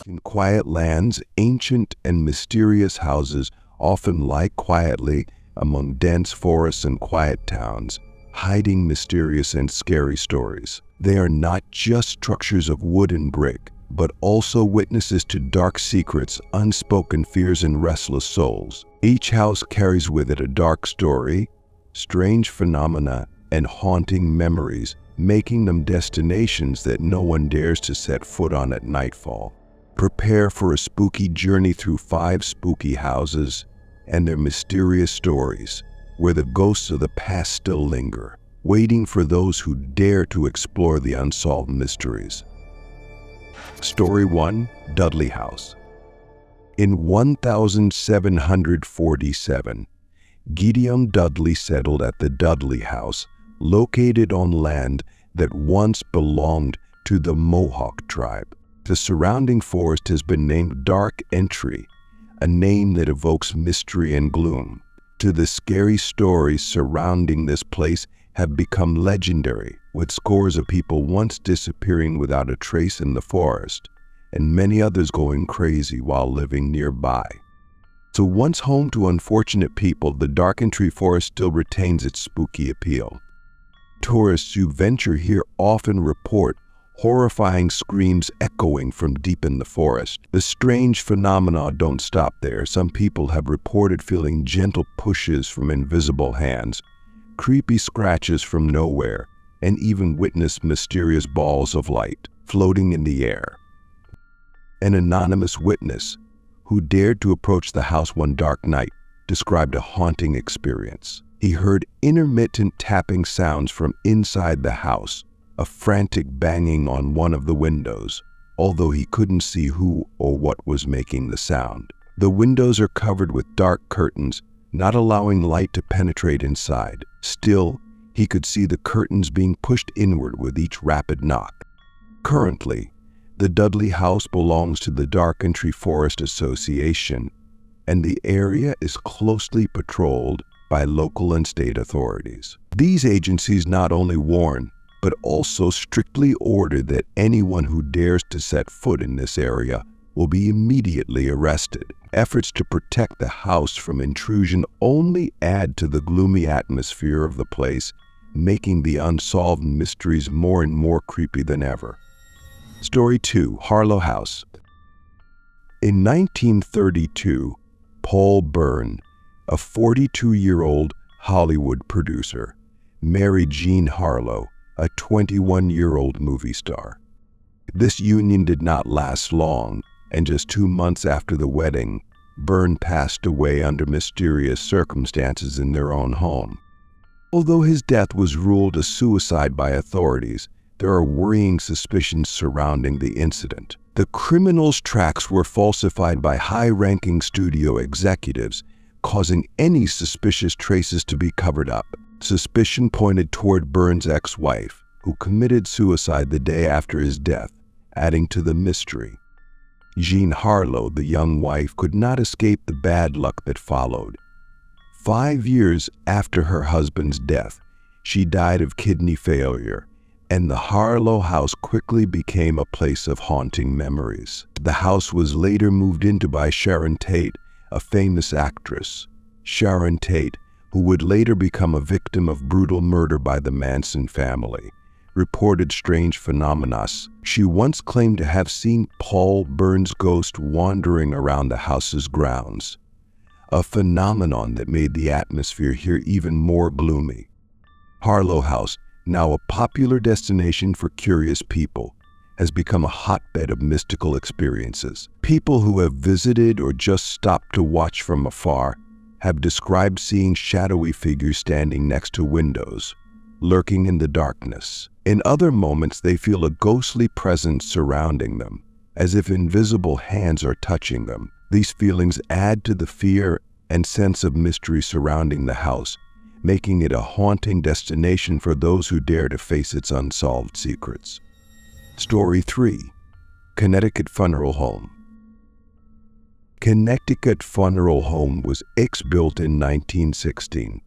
In quiet lands, ancient and mysterious houses often lie quietly among dense forests and quiet towns, hiding mysterious and scary stories. They are not just structures of wood and brick, but also witnesses to dark secrets, unspoken fears, and restless souls. Each house carries with it a dark story, strange phenomena, and haunting memories, making them destinations that no one dares to set foot on at nightfall. Prepare for a spooky journey through 5 spooky houses and their mysterious stories, where the ghosts of the past still linger, waiting for those who dare to explore the unsolved mysteries. Story 1: Dudley House. In 1747, Gideon Dudley settled at the Dudley House, located on land that once belonged to the Mohawk tribe. The surrounding forest has been named Dark Entry, a name that evokes mystery and gloom. The scary stories surrounding this place have become legendary, with scores of people once disappearing without a trace in the forest, and many others going crazy while living nearby. So once home to unfortunate people, the Dark Entry Forest still retains its spooky appeal. Tourists who venture here often report horrifying screams echoing from deep in the forest. The strange phenomena don't stop there. Some people have reported feeling gentle pushes from invisible hands, creepy scratches from nowhere, and even witnessed mysterious balls of light floating in the air. An anonymous witness who dared to approach the house one dark night described a haunting experience. He heard intermittent tapping sounds from inside the house, a frantic banging on one of the windows, although he couldn't see who or what was making the sound. The windows are covered with dark curtains, not allowing light to penetrate inside. Still, he could see the curtains being pushed inward with each rapid knock. Currently, the Dudley House belongs to the Dark Entry Forest Association, and the area is closely patrolled by local and state authorities. These agencies not only warn, but also strictly order that anyone who dares to set foot in this area will be immediately arrested. Efforts to protect the house from intrusion only add to the gloomy atmosphere of the place, making the unsolved mysteries more and more creepy than ever. Story 2: Harlow House. In 1932, Paul Byrne, a 42-year-old Hollywood producer, married Jean Harlow, a 21-year-old movie star. This union did not last long, and just 2 months after the wedding, Byrne passed away under mysterious circumstances in their own home. Although his death was ruled a suicide by authorities, there are worrying suspicions surrounding the incident. The criminal's tracks were falsified by high-ranking studio executives, causing any suspicious traces to be covered up. Suspicion pointed toward Byrne's ex-wife, who committed suicide the day after his death, adding to the mystery. Jean Harlow, the young wife, could not escape the bad luck that followed. 5 years after her husband's death, she died of kidney failure, and the Harlow House quickly became a place of haunting memories. The house was later moved into by Sharon Tate, a famous actress. Sharon Tate, who would later become a victim of brutal murder by the Manson family, reported strange phenomena. She once claimed to have seen Paul Byrne's ghost wandering around the house's grounds, a phenomenon that made the atmosphere here even more gloomy. Harlow House, now a popular destination for curious people, has become a hotbed of mystical experiences. People who have visited or just stopped to watch from afar have described seeing shadowy figures standing next to windows, lurking in the darkness. In other moments, they feel a ghostly presence surrounding them, as if invisible hands are touching them. These feelings add to the fear and sense of mystery surrounding the house, making it a haunting destination for those who dare to face its unsolved secrets. Story 3: Connecticut Funeral Home. Connecticut Funeral Home was built in 1916.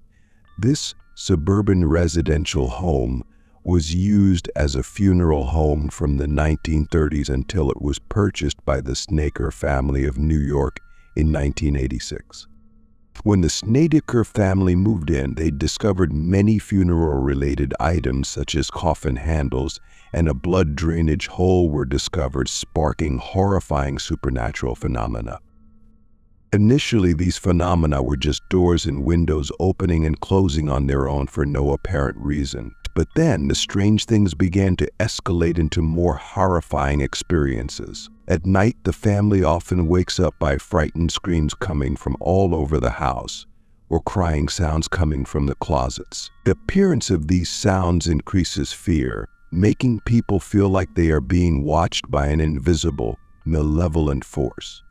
This suburban residential home was used as a funeral home from the 1930s until it was purchased by the Snedeker family of New York in 1986. When the Snedeker family moved in, they discovered many funeral-related items such as coffin handles and a blood drainage hole were discovered, sparking horrifying supernatural phenomena. Initially, these phenomena were just doors and windows opening and closing on their own for no apparent reason. But then the strange things began to escalate into more horrifying experiences. At night, the family often wakes up by frightened screams coming from all over the house, or crying sounds coming from the closets. The appearance of these sounds increases fear, making people feel like they are being watched by an invisible, malevolent force.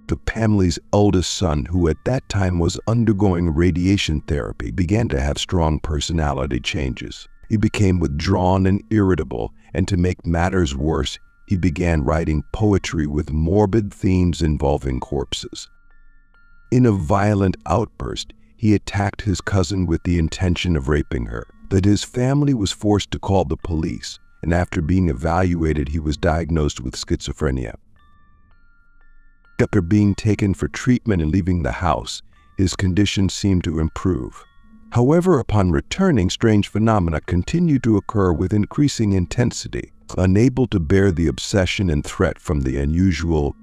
The family's eldest son, who at that time was undergoing radiation therapy, began to have strong personality changes. He became withdrawn and irritable, and to make matters worse, he began writing poetry with morbid themes involving corpses. In a violent outburst, he attacked his cousin with the intention of raping her. But his family was forced to call the police, and after being evaluated, he was diagnosed with schizophrenia. After being taken for treatment and leaving the house, his condition seemed to improve. However, upon returning, strange phenomena continued to occur with increasing intensity. Unable to bear the obsession and threat from the unusual,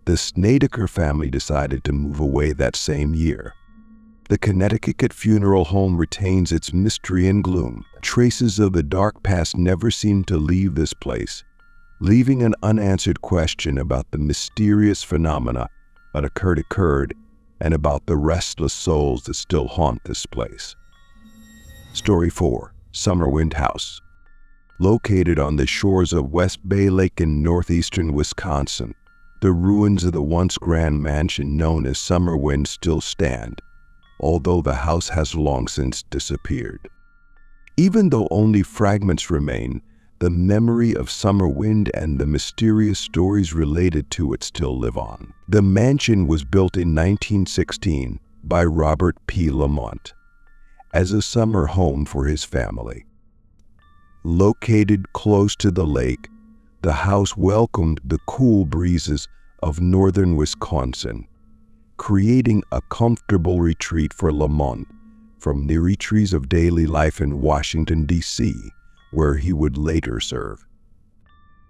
the Snedeker family decided to move away that same year. The Connecticut funeral home retains its mystery and gloom. Traces of the dark past never seem to leave this place, leaving an unanswered question about the mysterious phenomena that occurred and about the restless souls that still haunt this place. Story 4. Summerwind House. Located on the shores of West Bay Lake in northeastern Wisconsin, the ruins of the once grand mansion known as Summerwind still stand, although the house has long since disappeared. Even though only fragments remain, the memory of Summerwind and the mysterious stories related to it still live on. The mansion was built in 1916 by Robert P. Lamont as a summer home for his family. Located close to the lake, the house welcomed the cool breezes of northern Wisconsin, creating a comfortable retreat for Lamont from the realities of daily life in Washington, D.C., where he would later serve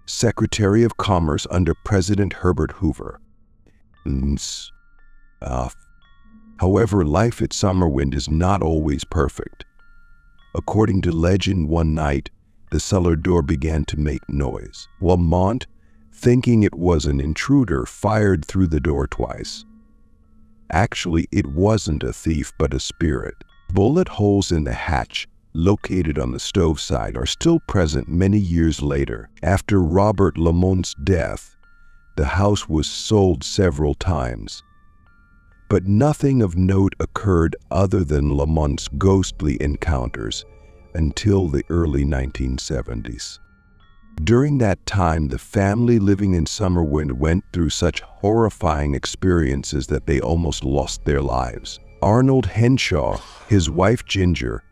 Secretary of Commerce under President Herbert Hoover. However, life at Summerwind is not always perfect. According to legend, one night, the cellar door began to make noise. Lamont, thinking it was an intruder, fired through the door twice. Actually, it wasn't a thief, but a spirit. Bullet holes in the hatch, located on the stove side, are still present many years later. After Robert Lamont's death, the house was sold several times. But nothing of note occurred other than Lamont's ghostly encounters until the early 1970s. During that time, the family living in Summerwind went through such horrifying experiences that they almost lost their lives. Arnold Henshaw, his wife Ginger,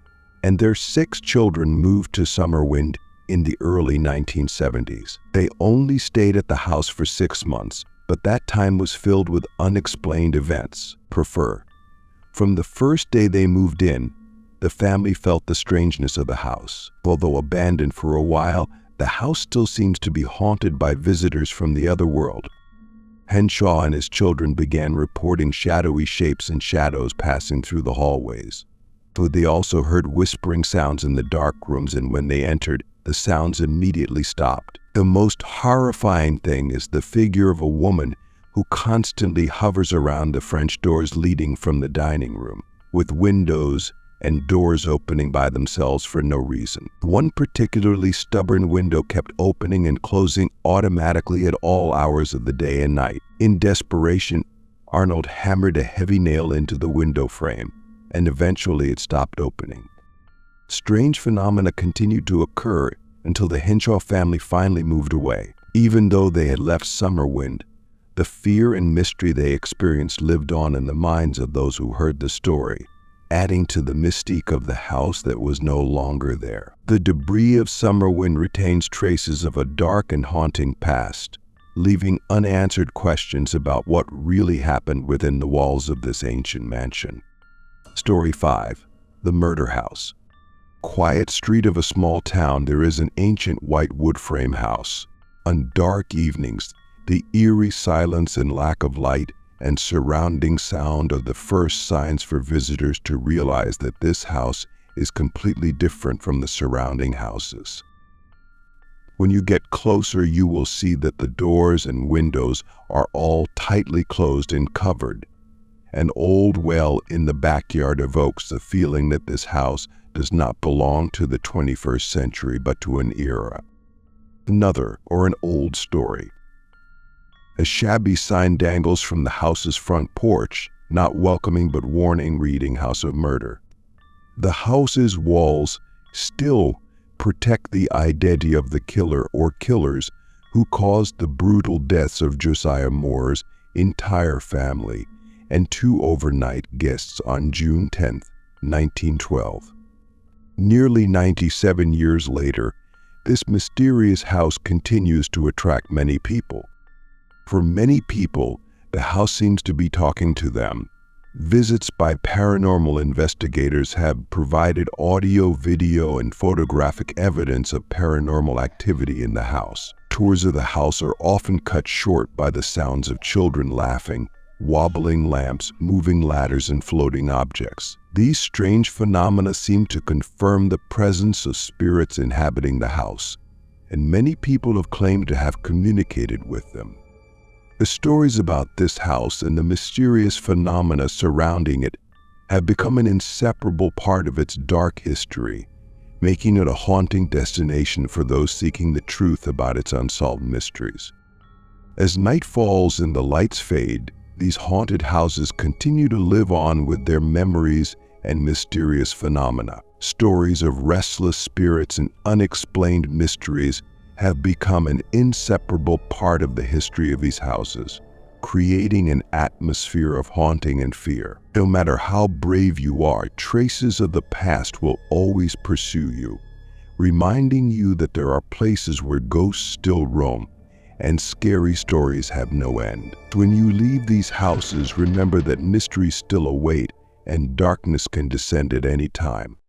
and their 6 children moved to Summerwind in the early 1970s. They only stayed at the house for 6 months, but that time was filled with unexplained events. From the first day they moved in, the family felt the strangeness of the house. Although abandoned for a while, the house still seems to be haunted by visitors from the other world. Henshaw and his children began reporting shadowy shapes and shadows passing through the hallways. But they also heard whispering sounds in the dark rooms, and when they entered, the sounds immediately stopped. The most horrifying thing is the figure of a woman who constantly hovers around the French doors leading from the dining room, with windows and doors opening by themselves for no reason. One particularly stubborn window kept opening and closing automatically at all hours of the day and night. In desperation, Arnold hammered a heavy nail into the window frame, and eventually it stopped opening. Strange phenomena continued to occur until the Henshaw family finally moved away. Even though they had left Summerwind, the fear and mystery they experienced lived on in the minds of those who heard the story. adding to the mystique of the house that was no longer there. The debris of summer wind retains traces of a dark and haunting past, leaving unanswered questions about what really happened within the walls of this ancient mansion. Story 5. The Murder House. Quiet street of a small town, there is an ancient white wood frame house. On dark evenings, the eerie silence and lack of light and surrounding sound are the first signs for visitors to realize that this house is completely different from the surrounding houses. When you get closer, you will see that the doors and windows are all tightly closed and covered. An old well in the backyard evokes the feeling that this house does not belong to the 21st century but to an era. Another, or an old story. A shabby sign dangles from the house's front porch, not welcoming but warning, reading House of Murder. The house's walls still protect the identity of the killer or killers who caused the brutal deaths of Josiah Moore's entire family and 2 overnight guests on June 10, 1912. Nearly 97 years later, this mysterious house continues to attract many people. For many people, the house seems to be talking to them. Visits by paranormal investigators have provided audio, video, and photographic evidence of paranormal activity in the house. Tours of the house are often cut short by the sounds of children laughing, wobbling lamps, moving ladders, and floating objects. These strange phenomena seem to confirm the presence of spirits inhabiting the house, and many people have claimed to have communicated with them. The stories about this house and the mysterious phenomena surrounding it have become an inseparable part of its dark history, making it a haunting destination for those seeking the truth about its unsolved mysteries. As night falls and the lights fade, these haunted houses continue to live on with their memories and mysterious phenomena. Stories of restless spirits and unexplained mysteries have become an inseparable part of the history of these houses, creating an atmosphere of haunting and fear. No matter how brave you are, traces of the past will always pursue you, reminding you that there are places where ghosts still roam and scary stories have no end. When you leave these houses, remember that mysteries still await and darkness can descend at any time.